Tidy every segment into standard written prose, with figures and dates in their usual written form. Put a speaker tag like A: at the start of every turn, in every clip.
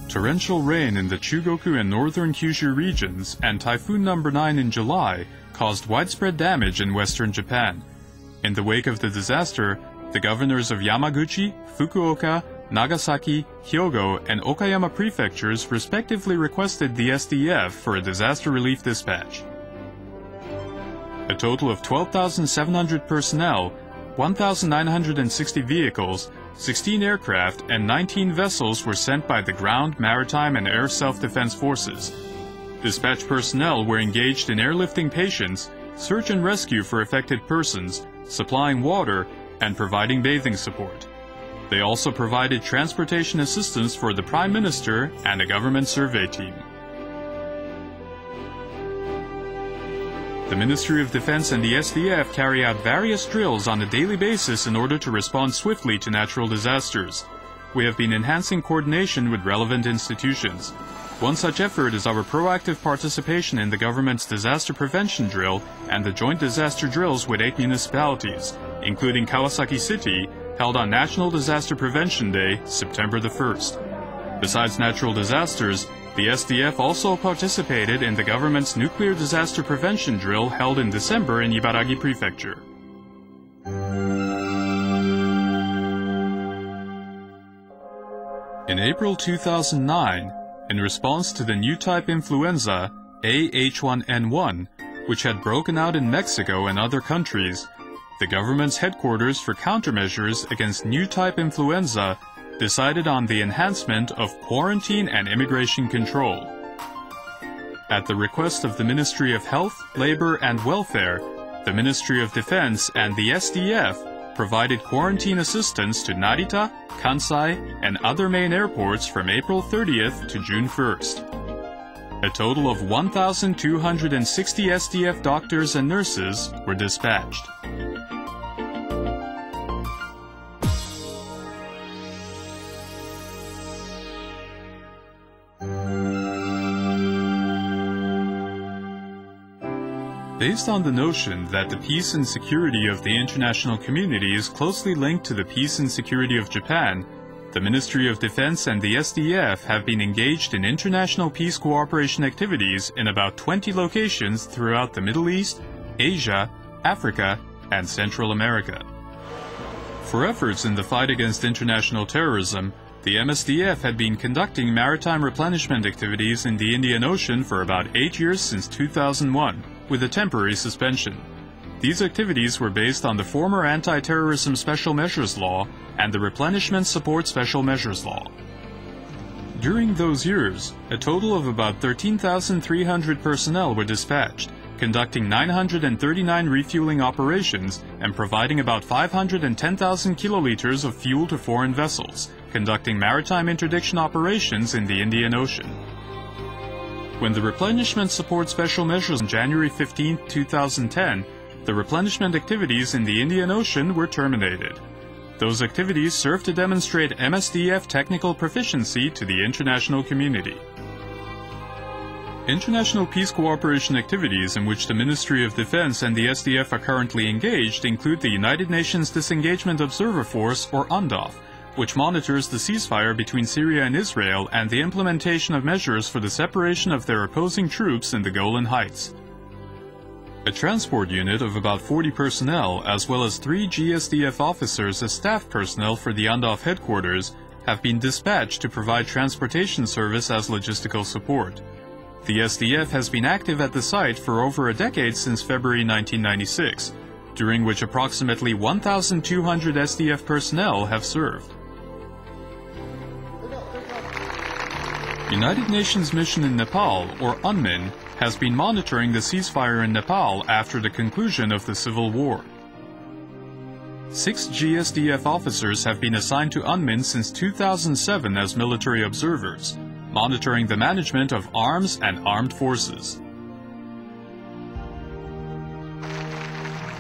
A: Torrential rain in the Chugoku and northern Kyushu regions and Typhoon number 9 in July caused widespread damage in western Japan. In the wake of the disaster, the governors of Yamaguchi, Fukuoka, Nagasaki, Hyogo, and Okayama prefectures respectively requested the SDF for a disaster relief dispatch. A total of 12,700 personnel, 1,960 vehicles, 16 aircraft, and 19 vessels were sent by the ground, maritime, and air self-defense forces. Dispatch personnel were engaged in airlifting patients, search and rescue for affected persons, supplying water, and providing bathing support. They also provided transportation assistance for the Prime Minister and a government survey team. The Ministry of Defense and the SDF carry out various drills on a daily basis in order to respond swiftly to natural disasters. We have been enhancing coordination with relevant institutions. One such effort is our proactive participation in the government's disaster prevention drill and the joint disaster drills with 8 municipalities, including Kawasaki City, held on National Disaster Prevention Day, September the 1st. Besides natural disasters, the SDF also participated in the government's nuclear disaster prevention drill held in December in Ibaragi Prefecture. In April 2009, in response to the new type influenza, AH1N1, which had broken out in Mexico and other countries, the government's headquarters for countermeasures against new type influenza decided on the enhancement of quarantine and immigration control. At the request of the Ministry of Health, Labor and Welfare, the Ministry of Defense and the SDF provided quarantine assistance to Narita, Kansai, and other main airports from April 30th to June 1st. A total of 1,260 SDF doctors and nurses were dispatched. Based on the notion that the peace and security of the international community is closely linked to the peace and security of Japan, the Ministry of Defense and the SDF have been engaged in international peace cooperation activities in about 20 locations throughout the Middle East, Asia, Africa, and Central America. For efforts in the fight against international terrorism, the MSDF had been conducting maritime replenishment activities in the Indian Ocean for about 8 years since 2001, with a temporary suspension. These activities were based on the former Anti-Terrorism Special Measures Law and the Replenishment Support Special Measures Law. During those years, a total of about 13,300 personnel were dispatched, conducting 939 refueling operations and providing about 510,000 kiloliters of fuel to foreign vessels, conducting maritime interdiction operations in the Indian Ocean. When the Replenishment Support Special Measures on January 15, 2010, the replenishment activities in the Indian Ocean were terminated. Those activities served to demonstrate MSDF technical proficiency to the international community. International peace cooperation activities in which the Ministry of Defense and the SDF are currently engaged include the United Nations Disengagement Observer Force, or UNDOF, which monitors the ceasefire between Syria and Israel and the implementation of measures for the separation of their opposing troops in the Golan Heights. A transport unit of about 40 personnel, as well as 3 GSDF officers as staff personnel for the UNDOF headquarters, have been dispatched to provide transportation service as logistical support. The SDF has been active at the site for over a decade since February 1996, during which approximately 1,200 SDF personnel have served. United Nations Mission in Nepal, or UNMIN, has been monitoring the ceasefire in Nepal after the conclusion of the civil war. 6 GSDF officers have been assigned to UNMIN since 2007 as military observers, monitoring the management of arms and armed forces.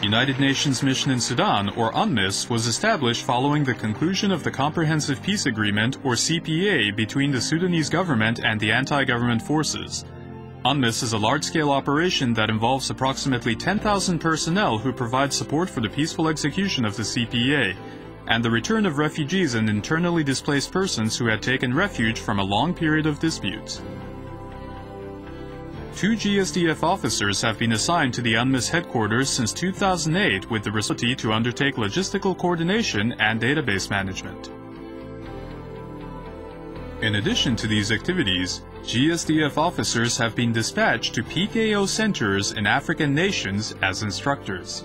A: United Nations Mission in Sudan, or UNMISS, was established following the conclusion of the Comprehensive Peace Agreement, or CPA, between the Sudanese government and the anti-government forces. UNMISS is a large-scale operation that involves approximately 10,000 personnel who provide support for the peaceful execution of the CPA, and the return of refugees and internally displaced persons who had taken refuge from a long period of disputes. 2 GSDF officers have been assigned to the UNMISS headquarters since 2008 with the responsibility to undertake logistical coordination and database management. In addition to these activities, GSDF officers have been dispatched to PKO centers in African nations as instructors.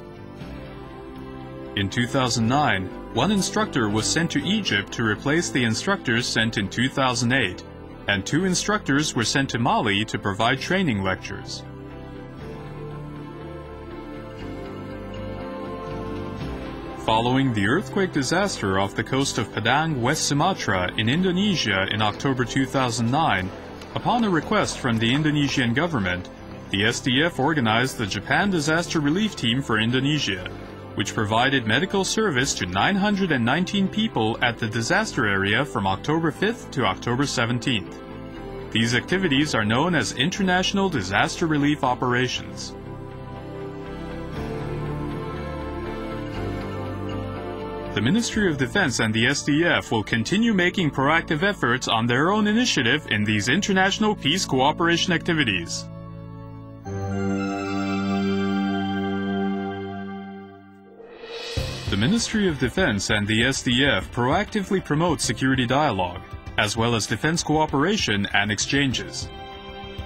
A: In 2009, one instructor was sent to Egypt to replace the instructors sent in 2008, and 2 instructors were sent to Mali to provide training lectures. Following the earthquake disaster off the coast of Padang, West Sumatra in Indonesia in October 2009, upon a request from the Indonesian government, the SDF organized the Japan Disaster Relief Team for Indonesia, which provided medical service to 919 people at the disaster area from October 5th to October 17th. These activities are known as International Disaster Relief Operations. The Ministry of Defense and the SDF will continue making proactive efforts on their own initiative in these international peace cooperation activities. The Ministry of Defense and the SDF proactively promote security dialogue, as well as defense cooperation and exchanges.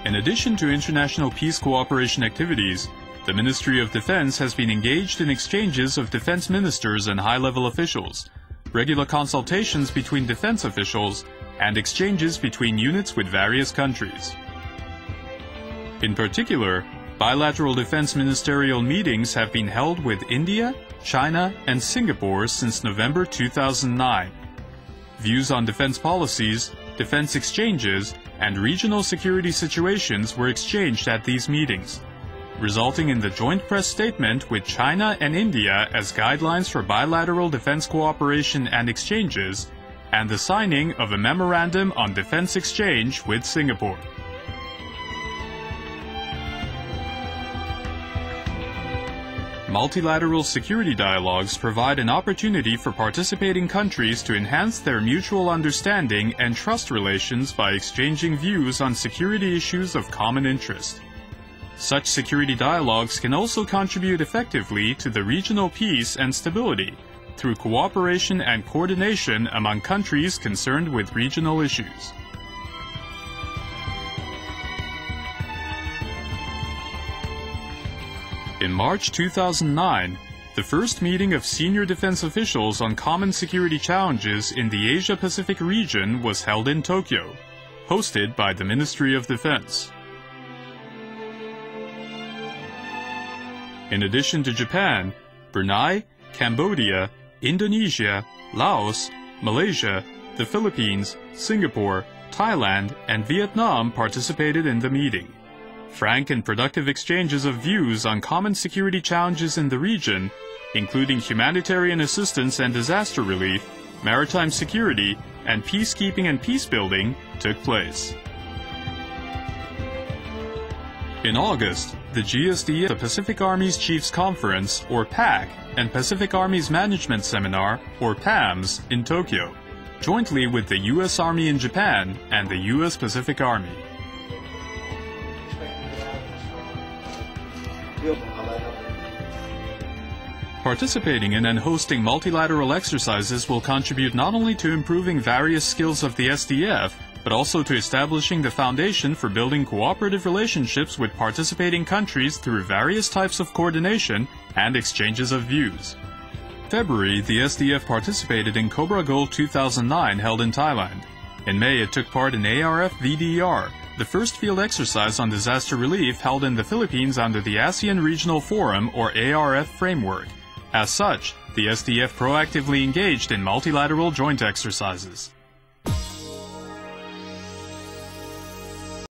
A: In addition to international peace cooperation activities, the Ministry of Defense has been engaged in exchanges of defense ministers and high-level officials, regular consultations between defense officials, and exchanges between units with various countries. In particular, bilateral defense ministerial meetings have been held with India, China, and Singapore since November 2009. Views on defense policies, defense exchanges, and regional security situations were exchanged at these meetings, resulting in the joint press statement with China and India as guidelines for bilateral defense cooperation and exchanges, and the signing of a memorandum on defense exchange with Singapore. Multilateral security dialogues provide an opportunity for participating countries to enhance their mutual understanding and trust relations by exchanging views on security issues of common interest. Such security dialogues can also contribute effectively to the regional peace and stability through cooperation and coordination among countries concerned with regional issues. In March 2009, the first meeting of senior defense officials on common security challenges in the Asia-Pacific region was held in Tokyo, hosted by the Ministry of Defense. In addition to Japan, Brunei, Cambodia, Indonesia, Laos, Malaysia, the Philippines, Singapore, Thailand, and Vietnam participated in the meeting. Frank and productive exchanges of views on common security challenges in the region, including humanitarian assistance and disaster relief, maritime security, and peacekeeping and peacebuilding, took place. In August, the GSDF, the Pacific Army's Chiefs Conference, or PAC, and Pacific Army's Management Seminar, or PAMS, in Tokyo, jointly with the U.S. Army in Japan and the U.S. Pacific Army. Participating in and hosting multilateral exercises will contribute not only to improving various skills of the SDF, but also to establishing the foundation for building cooperative relationships with participating countries through various types of coordination and exchanges of views. In February, the SDF participated in Cobra Gold 2009 held in Thailand. In May, it took part in ARF VDR, the first field exercise on disaster relief held in the Philippines under the ASEAN Regional Forum or ARF framework. As such, the SDF proactively engaged in multilateral joint exercises.